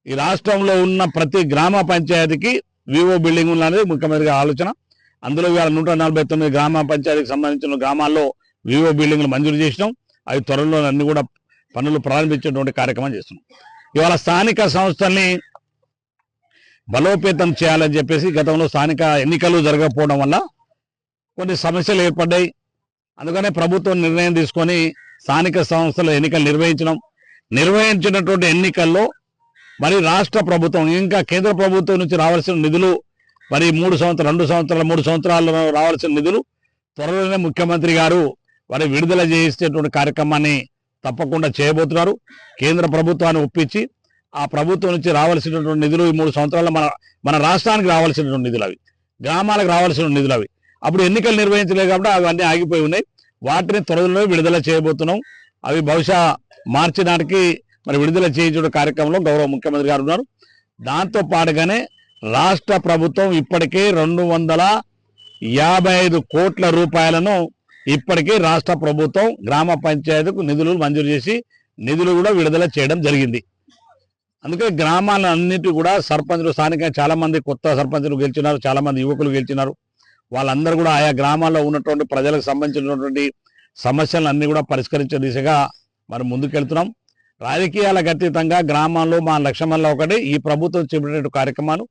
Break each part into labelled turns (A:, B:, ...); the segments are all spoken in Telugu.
A: ఈ రాష్ట్రంలో ఉన్న ప్రతి గ్రామ పంచాయతీకి వివో బిల్డింగ్ ఉన్నది ముఖ్యమంత్రి గారి ఆలోచన. అందులో ఇవాళ 149 గ్రామ పంచాయతీకి సంబంధించిన గ్రామాల్లో వివో బిల్డింగ్లు మంజూరు చేసినాం. అవి త్వరలో అన్ని కూడా పనులు ప్రారంభించేటువంటి కార్యక్రమం చేస్తున్నాం. ఇవాళ స్థానిక సంస్థల్ని బలోపేతం చేయాలని చెప్పేసి గతంలో స్థానిక ఎన్నికలు జరగకపోవడం వల్ల కొన్ని సమస్యలు ఏర్పడ్డాయి. అందుకనే ప్రభుత్వం నిర్ణయం తీసుకొని స్థానిక సంస్థల ఎన్నికలు నిర్వహించినటువంటి ఎన్నికల్లో మరి రాష్ట్ర ప్రభుత్వం ఇంకా కేంద్ర ప్రభుత్వం నుంచి రావాల్సిన నిధులు మరి 3 సంవత్సరాలు రావాల్సిన నిధులు త్వరలోనే ముఖ్యమంత్రి గారు మరి విడుదల చేసేటువంటి కార్యక్రమాన్ని తప్పకుండా చేయబోతున్నారు. కేంద్ర ప్రభుత్వాన్ని ఒప్పించి ఆ ప్రభుత్వం నుంచి రావాల్సినటువంటి నిధులు ఈ 3 సంవత్సరాల్లో మన రాష్ట్రానికి రావాల్సినటువంటి నిధులు అవి, గ్రామాలకు రావాల్సిన నిధులు అవి. అప్పుడు ఎన్నికలు నిర్వహించలేదు కాబట్టి అవన్నీ ఆగిపోయి ఉన్నాయి. వాటిని త్వరలో విడుదల చేయబోతున్నాం. అవి బహుశా మార్చి నాటికి మరి విడుదల చేయించే కార్యక్రమంలో గౌరవ ముఖ్యమంత్రి గారు ఉన్నారు. దాంతో పాటుగానే రాష్ట్ర ప్రభుత్వం ఇప్పటికే 255 కోట్ల రూపాయలను ఇప్పటికే రాష్ట్ర ప్రభుత్వం గ్రామ పంచాయతీకు నిధులు మంజూరు చేసి నిధులు కూడా విడుదల చేయడం జరిగింది. అందుకే గ్రామాలన్నిటి కూడా సర్పంచులు స్థానికంగా చాలా మంది కొత్త సర్పంచులు గెలిచినారు, చాలా మంది యువకులు గెలిచినారు. వాళ్ళందరూ కూడా ఆయా గ్రామాల్లో ఉన్నటువంటి ప్రజలకు సంబంధించినటువంటి సమస్యలను అన్ని కూడా పరిష్కరించే దిశగా మరి ముందుకెళ్తున్నాం. రాజకీయాలకు అతీతంగా గ్రామాల్లో మా లక్ష్యమల్ల ఒకటి ఈ ప్రభుత్వం చేపట్టే కార్యక్రమాలు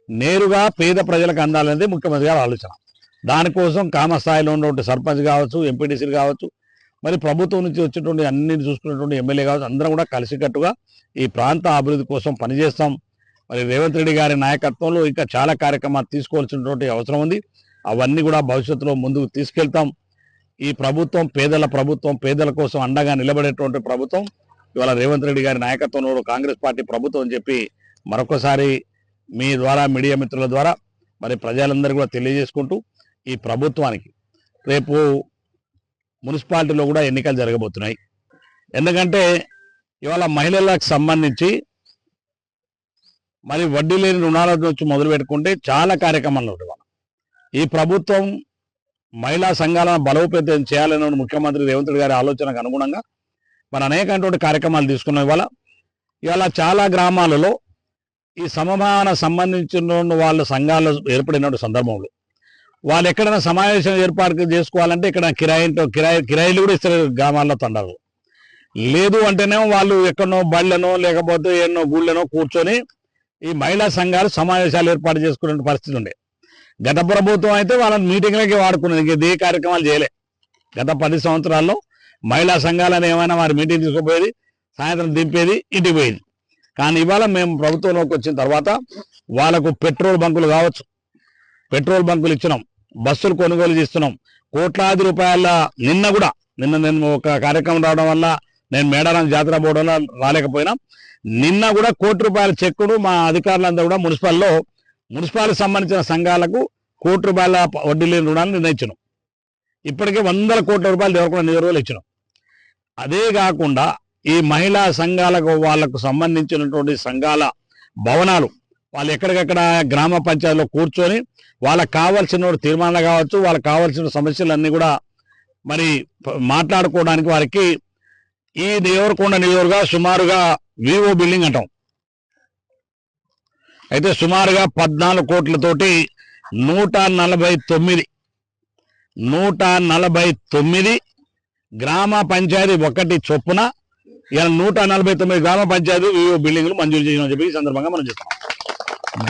A: నేరుగా పేద ప్రజలకు అందాలనేది ముఖ్యమంత్రి గారి ఆలోచన. దానికోసం కామస్థాయిలో ఉన్నటువంటి సర్పంచ్ కావచ్చు, ఎంపీటీసీలు కావచ్చు, మరి ప్రభుత్వం నుంచి వచ్చేటువంటి అన్ని చూసుకున్నటువంటి ఎమ్మెల్యే కావచ్చు, అందరం కూడా కలిసికట్టుగా ఈ ప్రాంత అభివృద్ధి కోసం పనిచేస్తాం. మరి రేవంత్ రెడ్డి గారి నాయకత్వంలో ఇంకా చాలా కార్యక్రమాలు తీసుకోవాల్సినటువంటి అవసరం ఉంది. అవన్నీ కూడా భవిష్యత్తులో ముందుకు తీసుకెళ్తాం. ఈ ప్రభుత్వం పేదల కోసం అండగా నిలబడేటువంటి ప్రభుత్వం. ఇవాళ రేవంత్ రెడ్డి గారి నాయకత్వంలో కాంగ్రెస్ పార్టీ ప్రభుత్వం అని చెప్పి మరొకసారి మీ ద్వారా మీడియా మిత్రుల ద్వారా మరి ప్రజలందరూ కూడా తెలియజేసుకుంటూ ఈ ప్రభుత్వానికి రేపు మున్సిపాలిటీలో కూడా ఎన్నికలు జరగబోతున్నాయి. ఎందుకంటే ఇవాళ మహిళలకు సంబంధించి మరి వడ్డీ లేని రుణాల నుంచి మొదలు పెట్టుకుంటే చాలా కార్యక్రమాలు ఉంటాయి. ఈ ప్రభుత్వం మహిళా సంఘాలను బలోపేతం చేయాలనే ముఖ్యమంత్రి రేవంత్ రెడ్డి గారి ఆలోచనకు అనుగుణంగా మరి అనేకటువంటి కార్యక్రమాలు తీసుకున్నాం. ఇవాళ చాలా గ్రామాలలో ఈ సమమాన సంబంధించిన వాళ్ళ సంఘాలు ఏర్పడిన సందర్భంలో వాళ్ళు ఎక్కడైనా సమావేశం ఏర్పాటు చేసుకోవాలంటే ఇక్కడ కిరాయిలు కూడా ఇస్తారు గ్రామాల్లో తండాలు. లేదు అంటేనే వాళ్ళు ఎక్కడనో బళ్ళనో లేకపోతే ఎన్నో గుళ్ళనో కూర్చొని ఈ మహిళా సంఘాలు సమావేశాలు ఏర్పాటు చేసుకునే పరిస్థితి ఉండే. గత ప్రభుత్వం అయితే వాళ్ళని మీటింగ్లకి వాడుకునేది, ఏ కార్యక్రమాలు చేయలే. గత 10 సంవత్సరాల్లో మహిళా సంఘాలను ఏమైనా వారి మీటింగ్ తీసుకుపోయేది, సాయంత్రం దింపేది, ఇంటికి పోయేది. కానీ ఇవాళ మేము ప్రభుత్వంలోకి వచ్చిన తర్వాత వాళ్ళకు పెట్రోల్ బంకులు కావచ్చు, పెట్రోల్ బంకులు ఇచ్చినాం, బస్సులు కొనుగోలు చేస్తున్నాం. కోట్లాది రూపాయల నిన్న నేను ఒక కార్యక్రమం రావడం వల్ల నేను మేడారం జాతర పోవడం వల్ల రాలేకపోయినా నిన్న కూడా ₹1 కోటి చెక్కును మా అధికారులందరూ కూడా మున్సిపాలిటీ సంబంధించిన సంఘాలకు ₹1 కోటి వడ్డీ లేని రుణాలు నిర్ణయించినాం. ఇప్పటికే ₹100 కోట్ల దేవరకొండ నియోజకవర్గంలో ఇచ్చినాం. అదే కాకుండా ఈ మహిళా సంఘాలకు వాళ్లకు సంబంధించినటువంటి సంఘాల భవనాలు వాళ్ళు ఎక్కడికక్కడ గ్రామ పంచాయతీలో కూర్చొని వాళ్ళకి కావాల్సిన తీర్మానాలు కావచ్చు, వాళ్ళకి కావాల్సిన సమస్యలన్నీ కూడా మరి మాట్లాడుకోవడానికి వారికి ఈ దేవరకొండ నియోజకవర్గ సుమారుగా వివో బిల్డింగ్ అంటాం. అయితే సుమారుగా 14 కోట్లతోటి 149 గ్రామ పంచాయతీ ఒకటి చొప్పున ఇలా 149 గ్రామ పంచాయతీ వివో బిల్డింగ్లు మంజూరు చేయమని చెప్పి ఈ సందర్భంగా మనం చెప్తాం.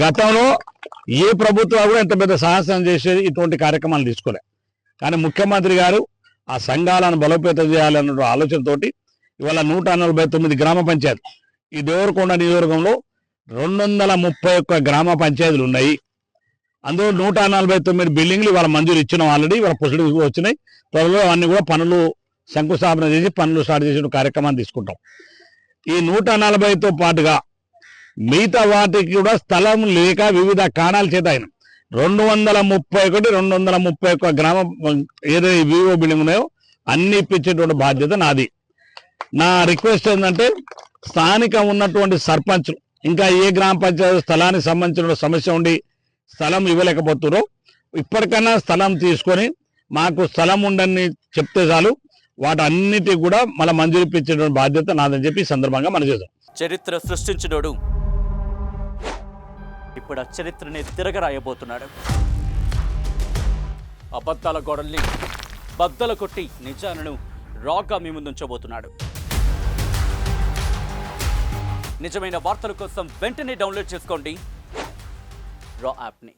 A: గతంలో ఏ ప్రభుత్వాలు కూడా ఇంత పెద్ద సాహసం చేసేది ఇటువంటి కార్యక్రమాలు తీసుకోలే. కానీ ముఖ్యమంత్రి గారు ఆ సంఘాలను బలోపేతం చేయాలన్న ఆలోచనతోటి ఇవాళ 149 గ్రామ పంచాయతీ ఈ దేవరకొండ నియోజకవర్గంలో 231 గ్రామ పంచాయతీలు ఉన్నాయి. అందులో 149 బిల్డింగ్లు ఇవాళ మంజూరు ఇచ్చినాం. ఆల్రెడీ ఇవాళ ప్రొసీడింగ్స్ వచ్చినాయి. త్వరలో అన్ని కూడా పనులు శంకుస్థాపన చేసి పనులు స్టార్ట్ చేసిన కార్యక్రమాన్ని తీసుకుంటాం. ఈ 140తో పాటుగా మిగతా వాటికి కూడా స్థలం లేక వివిధ కారణాల చేత ఆయన 231 గ్రామ ఏదో వివో బిల్డింగ్ ఉన్నాయో అన్ని ఇప్పించేటువంటి బాధ్యత నాది. నా రిక్వెస్ట్ ఏంటంటే స్థానిక ఉన్నటువంటి సర్పంచ్లు ఇంకా ఏ గ్రామ పంచాయతీ స్థలానికి సంబంధించిన సమస్య ఉండి స్థలం ఇవ్వలేకపోతున్నారో ఇప్పటికన్నా స్థలం తీసుకొని మాకు స్థలం ఉండని చెప్తే చాలు, వాటన్నిటి కూడా మళ్ళీ మంజూరు ఇప్పించేటువంటి బాధ్యత నాదని చెప్పి ఈ సందర్భంగా మనం చేద్దాం.
B: చరిత్ర సృష్టించినోడు ఇప్పుడు ఆ చరిత్రనే తిరగరాయబోతున్నాడు. అబద్ధాల గోడల్ని బద్దలు కొట్టి నిజాలను రాగా మీ ముందుంచబోతున్నాడు. నిజమైన వార్తల కోసం వెంటనే డౌన్లోడ్ చేసుకోండి రా యాప్ని.